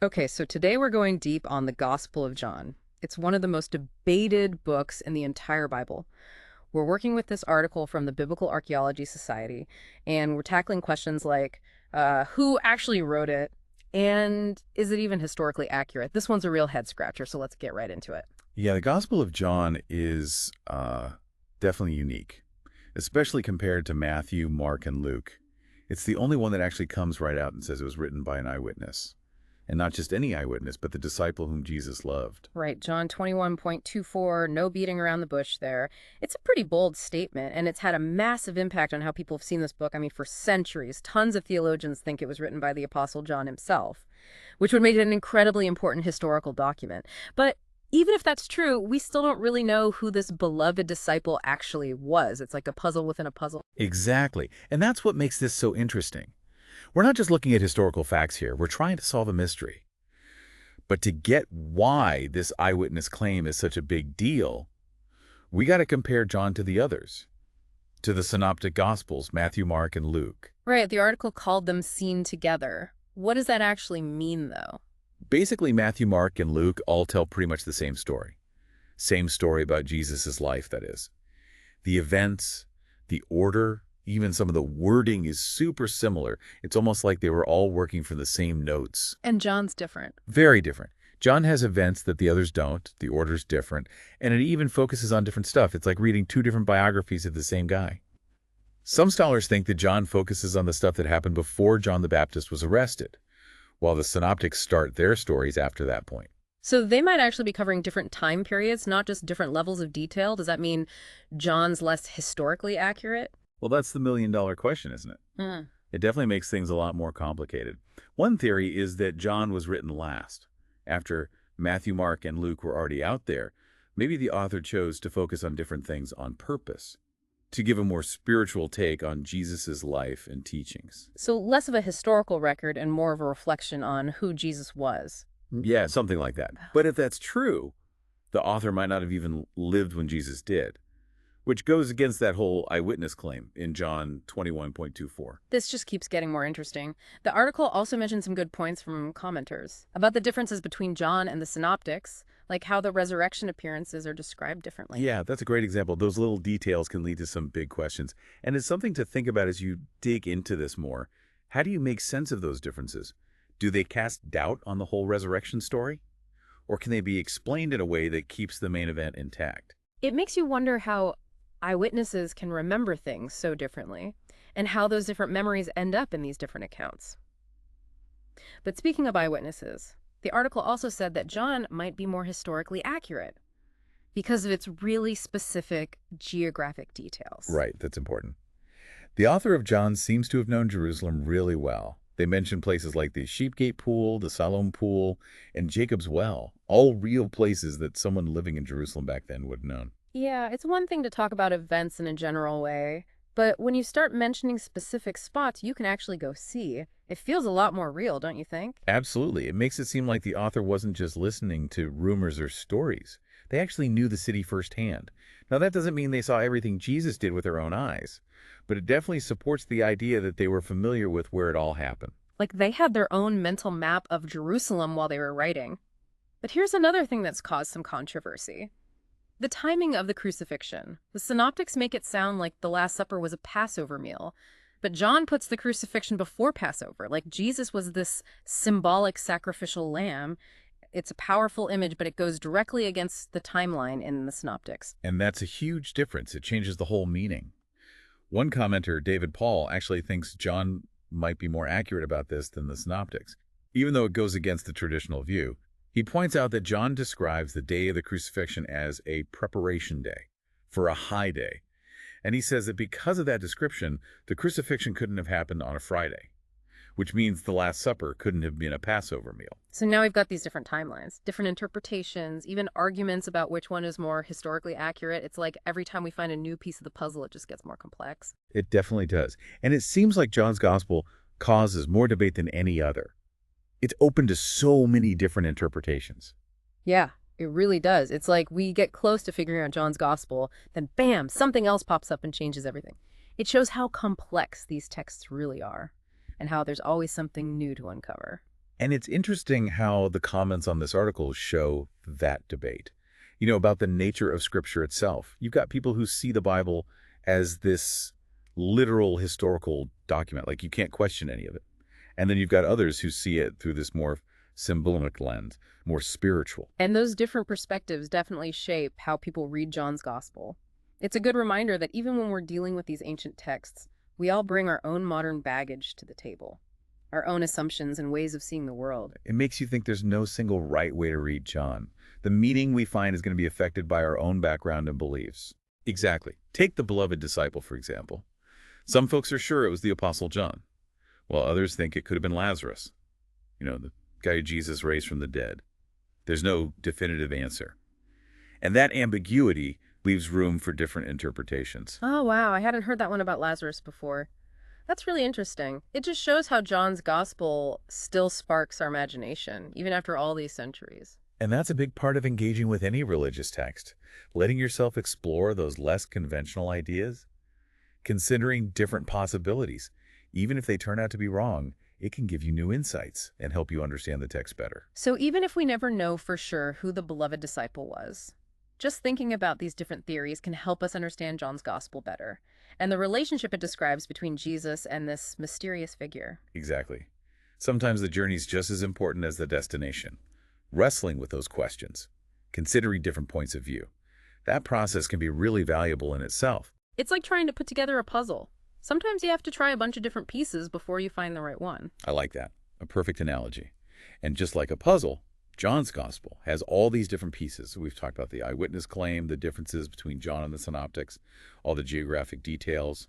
Okay, so today we're going deep on the Gospel of John. It's one of the most debated books in the entire Bible. We're working with this article from the Biblical Archaeology Society, and we're tackling questions like who actually wrote it, and is it even historically accurate? This one's a real head scratcher, so let's get right into it. Yeah, the Gospel of John is definitely unique, especially compared to Matthew, Mark, and Luke. It's the only one that actually comes right out and says it was written by an eyewitness. And not just any eyewitness, but the disciple whom Jesus loved. Right, John 21.24, no beating around the bush there. It's a pretty bold statement, and it's had a massive impact on how people have seen this book. I mean, for centuries, tons of theologians think it was written by the Apostle John himself, which would make it an incredibly important historical document. But even if that's true, we still don't really know who this beloved disciple actually was. It's like a puzzle within a puzzle. Exactly. And that's what makes this so interesting. We're not just looking at historical facts here. We're trying to solve a mystery. But to get why this eyewitness claim is such a big deal, we got to compare John to the others, to the Synoptic Gospels, Matthew, Mark, and Luke. Right, the article called them seen together. What does that actually mean, though? Basically, Matthew, Mark, and Luke all tell pretty much the same story. Same story about Jesus' life, that is. The events, the order, even some of the wording is super similar. It's almost like they were all working from the same notes. And John's different. Very different. John has events that the others don't. The order's different. And it even focuses on different stuff. It's like reading two different biographies of the same guy. Some scholars think that John focuses on the stuff that happened before John the Baptist was arrested, while the synoptics start their stories after that point. So they might actually be covering different time periods, not just different levels of detail. Does that mean John's less historically accurate? Well, that's the million-dollar question, isn't it? Hmm. It definitely makes things a lot more complicated. One theory is that John was written last. After Matthew, Mark, and Luke were already out there, maybe the author chose to focus on different things on purpose, to give a more spiritual take on Jesus' life and teachings. So less of a historical record and more of a reflection on who Jesus was. Yeah, something like that. But if that's true, the author might not have even lived when Jesus did, which goes against that whole eyewitness claim in John 21.24. This just keeps getting more interesting. The article also mentioned some good points from commenters about the differences between John and the synoptics, like how the resurrection appearances are described differently. Yeah, that's a great example. Those little details can lead to some big questions. And it's something to think about as you dig into this more. How do you make sense of those differences? Do they cast doubt on the whole resurrection story? Or can they be explained in a way that keeps the main event intact? It makes you wonder how eyewitnesses can remember things so differently, and how those different memories end up in these different accounts. But speaking of eyewitnesses, the article also said that John might be more historically accurate because of its really specific geographic details. Right, that's important. The author of John seems to have known Jerusalem really well. They mention places like the Sheepgate Pool, the Siloam Pool, and Jacob's Well, all real places that someone living in Jerusalem back then would have known. Yeah, it's one thing to talk about events in a general way, but when you start mentioning specific spots you can actually go see, it feels a lot more real, don't you think? Absolutely. It makes it seem like the author wasn't just listening to rumors or stories. They actually knew the city firsthand. Now, that doesn't mean they saw everything Jesus did with their own eyes, but it definitely supports the idea that they were familiar with where it all happened. Like they had their own mental map of Jerusalem while they were writing. But here's another thing that's caused some controversy. The timing of the crucifixion. The synoptics make it sound like the Last Supper was a Passover meal, but John puts the crucifixion before Passover, like Jesus was this symbolic sacrificial lamb. It's a powerful image, but it goes directly against the timeline in the synoptics. And that's a huge difference. It changes the whole meaning. One commenter, David Paul, actually thinks John might be more accurate about this than the synoptics, even though it goes against the traditional view. He points out that John describes the day of the crucifixion as a preparation day, for a high day. And he says that because of that description, the crucifixion couldn't have happened on a Friday, which means the Last Supper couldn't have been a Passover meal. So now we've got these different timelines, different interpretations, even arguments about which one is more historically accurate. It's like every time we find a new piece of the puzzle, it just gets more complex. It definitely does. And it seems like John's Gospel causes more debate than any other. It's open to so many different interpretations. Yeah, it really does. It's like we get close to figuring out John's gospel, then bam, something else pops up and changes everything. It shows how complex these texts really are and how there's always something new to uncover. And it's interesting how the comments on this article show that debate. About the nature of Scripture itself. You've got people who see the Bible as this literal historical document, like you can't question any of it. And then you've got others who see it through this more symbolic lens, more spiritual. And those different perspectives definitely shape how people read John's gospel. It's a good reminder that even when we're dealing with these ancient texts, we all bring our own modern baggage to the table, our own assumptions and ways of seeing the world. It makes you think there's no single right way to read John. The meaning we find is going to be affected by our own background and beliefs. Exactly. Take the beloved disciple, for example. Some folks are sure it was the Apostle John, while others think it could have been Lazarus, the guy Jesus raised from the dead. There's no definitive answer. And that ambiguity leaves room for different interpretations. Oh, wow. I hadn't heard that one about Lazarus before. That's really interesting. It just shows how John's gospel still sparks our imagination, even after all these centuries. And that's a big part of engaging with any religious text, letting yourself explore those less conventional ideas, considering different possibilities. Even if they turn out to be wrong, it can give you new insights and help you understand the text better. So even if we never know for sure who the beloved disciple was, just thinking about these different theories can help us understand John's gospel better and the relationship it describes between Jesus and this mysterious figure. Exactly. Sometimes the journey's just as important as the destination. Wrestling with those questions, considering different points of view. That process can be really valuable in itself. It's like trying to put together a puzzle. Sometimes you have to try a bunch of different pieces before you find the right one. I like that. A perfect analogy. And just like a puzzle, John's gospel has all these different pieces. We've talked about the eyewitness claim, the differences between John and the synoptics, all the geographic details,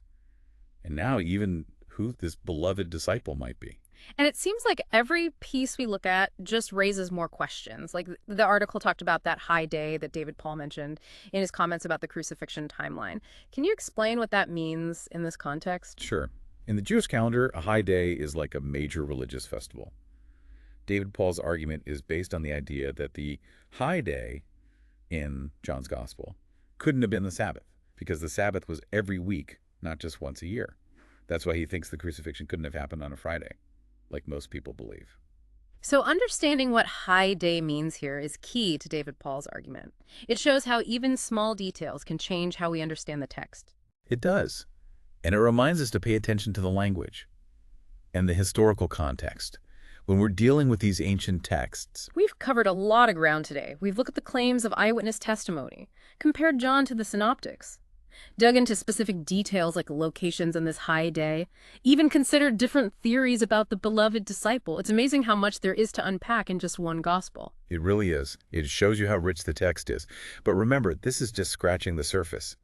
and now even who this beloved disciple might be. And it seems like every piece we look at just raises more questions. Like the article talked about that high day that David Paul mentioned in his comments about the crucifixion timeline. Can you explain what that means in this context? Sure. In the Jewish calendar, a high day is like a major religious festival. David Paul's argument is based on the idea that the high day in John's gospel couldn't have been the Sabbath, because the Sabbath was every week, not just once a year. That's why he thinks the crucifixion couldn't have happened on a Friday, like most people believe. So understanding what high day means here is key to David Paul's argument. It shows how even small details can change how we understand the text. It does. And it reminds us to pay attention to the language and the historical context. When we're dealing with these ancient texts, We've covered a lot of ground today. We've looked at the claims of eyewitness testimony, compared John to the synoptics, dug into specific details like locations on this high day, even considered different theories about the beloved disciple. It's amazing how much there is to unpack in just one gospel. it really is. It shows you how rich the text is. But remember, this is just scratching the surface.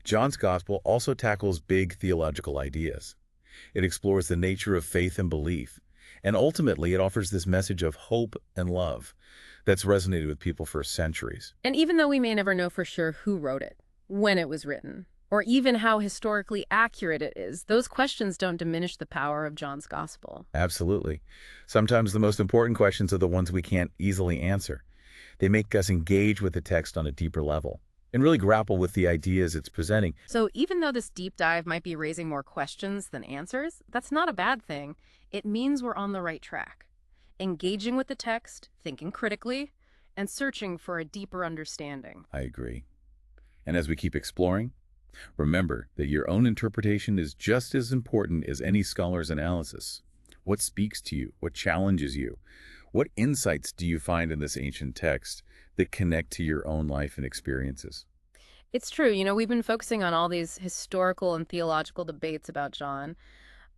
John's gospel also tackles big theological ideas. It explores the nature of faith and belief. And ultimately, it offers this message of hope and love that's resonated with people for centuries. And even though we may never know for sure who wrote it, when it was written, or even how historically accurate it is, those questions don't diminish the power of John's gospel. Absolutely. Sometimes the most important questions are the ones we can't easily answer. They make us engage with the text on a deeper level and really grapple with the ideas it's presenting. So even though this deep dive might be raising more questions than answers, that's not a bad thing. It means we're on the right track, engaging with the text, thinking critically, and searching for a deeper understanding. I agree. And as we keep exploring, remember that your own interpretation is just as important as any scholar's analysis. What speaks to you? What challenges you? What insights do you find in this ancient text that connect to your own life and experiences? It's true, we've been focusing on all these historical and theological debates about John,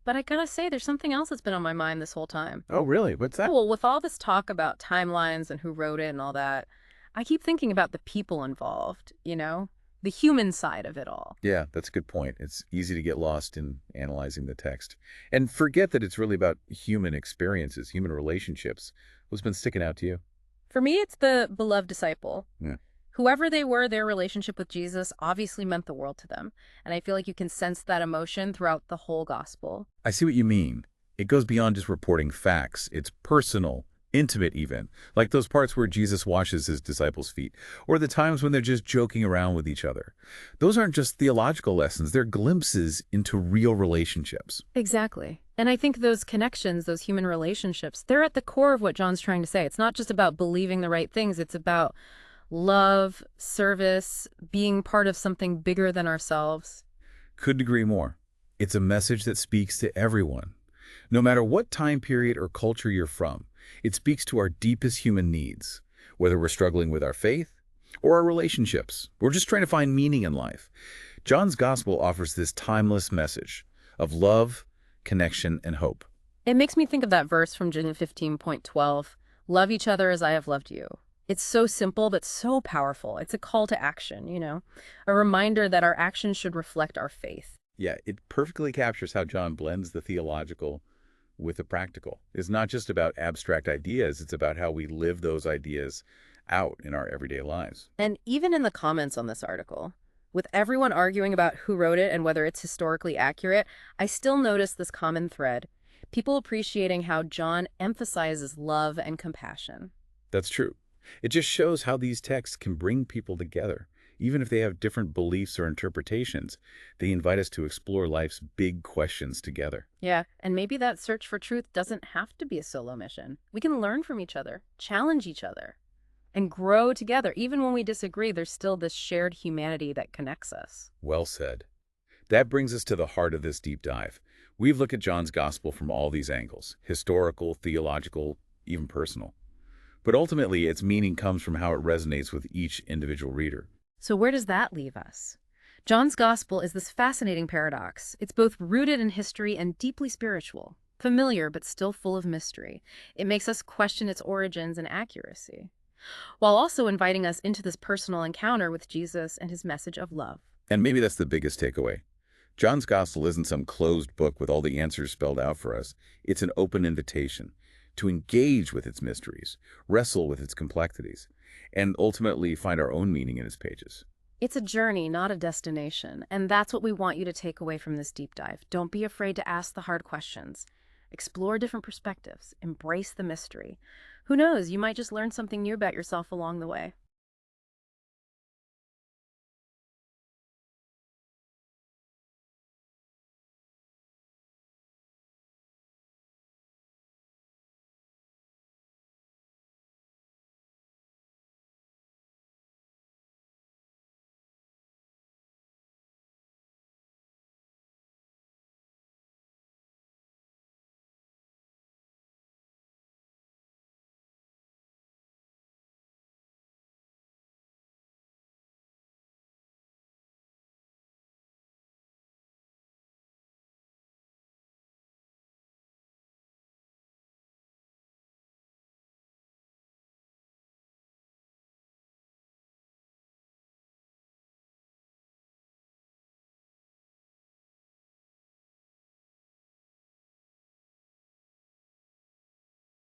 but I gotta say, there's something else that's been on my mind this whole time. Oh, really? What's that? Well, with all this talk about timelines and who wrote it and all that, I keep thinking about the people involved, the human side of it all. Yeah, that's a good point. It's easy to get lost in analyzing the text and forget that it's really about human experiences, human relationships. What's been sticking out to you? For me, it's the beloved disciple. Yeah. Whoever they were, their relationship with Jesus obviously meant the world to them. And I feel like you can sense that emotion throughout the whole gospel. I see what you mean. It goes beyond just reporting facts. It's personal, Intimate even, like those parts where Jesus washes his disciples' feet, or the times when they're just joking around with each other. Those aren't just theological lessons, they're glimpses into real relationships. Exactly. And I think those connections, those human relationships, they're at the core of what John's trying to say. It's not just about believing the right things, it's about love, service, being part of something bigger than ourselves. Couldn't agree more. It's a message that speaks to everyone. No matter what time period or culture you're from, it speaks to our deepest human needs, whether we're struggling with our faith or our relationships. We're just trying to find meaning in life. John's gospel offers this timeless message of love, connection, and hope. It makes me think of that verse from John 15:12, love each other as I have loved you. It's so simple, but so powerful. It's a call to action, a reminder that our actions should reflect our faith. Yeah, it perfectly captures how John blends the theological with the practical. It's not just about abstract ideas, it's about how we live those ideas out in our everyday lives. And even in the comments on this article, with everyone arguing about who wrote it and whether it's historically accurate, I still notice this common thread. People appreciating how John emphasizes love and compassion. That's true. It just shows how these texts can bring people together. Even if they have different beliefs or interpretations, they invite us to explore life's big questions together. Yeah, and maybe that search for truth doesn't have to be a solo mission. We can learn from each other, challenge each other, and grow together. Even when we disagree, there's still this shared humanity that connects us. Well said. That brings us to the heart of this deep dive. We've looked at John's gospel from all these angles, historical, theological, even personal. But ultimately, its meaning comes from how it resonates with each individual reader. So where does that leave us? John's gospel is this fascinating paradox. It's both rooted in history and deeply spiritual, familiar but still full of mystery. It makes us question its origins and accuracy, while also inviting us into this personal encounter with Jesus and his message of love. And maybe that's the biggest takeaway. John's gospel isn't some closed book with all the answers spelled out for us. It's an open invitation to engage with its mysteries, wrestle with its complexities, and ultimately find our own meaning in its pages. It's a journey, not a destination, and that's what we want you to take away from this deep dive. Don't be afraid to ask the hard questions. Explore different perspectives. Embrace the mystery. Who knows, you might just learn something new about yourself along the way.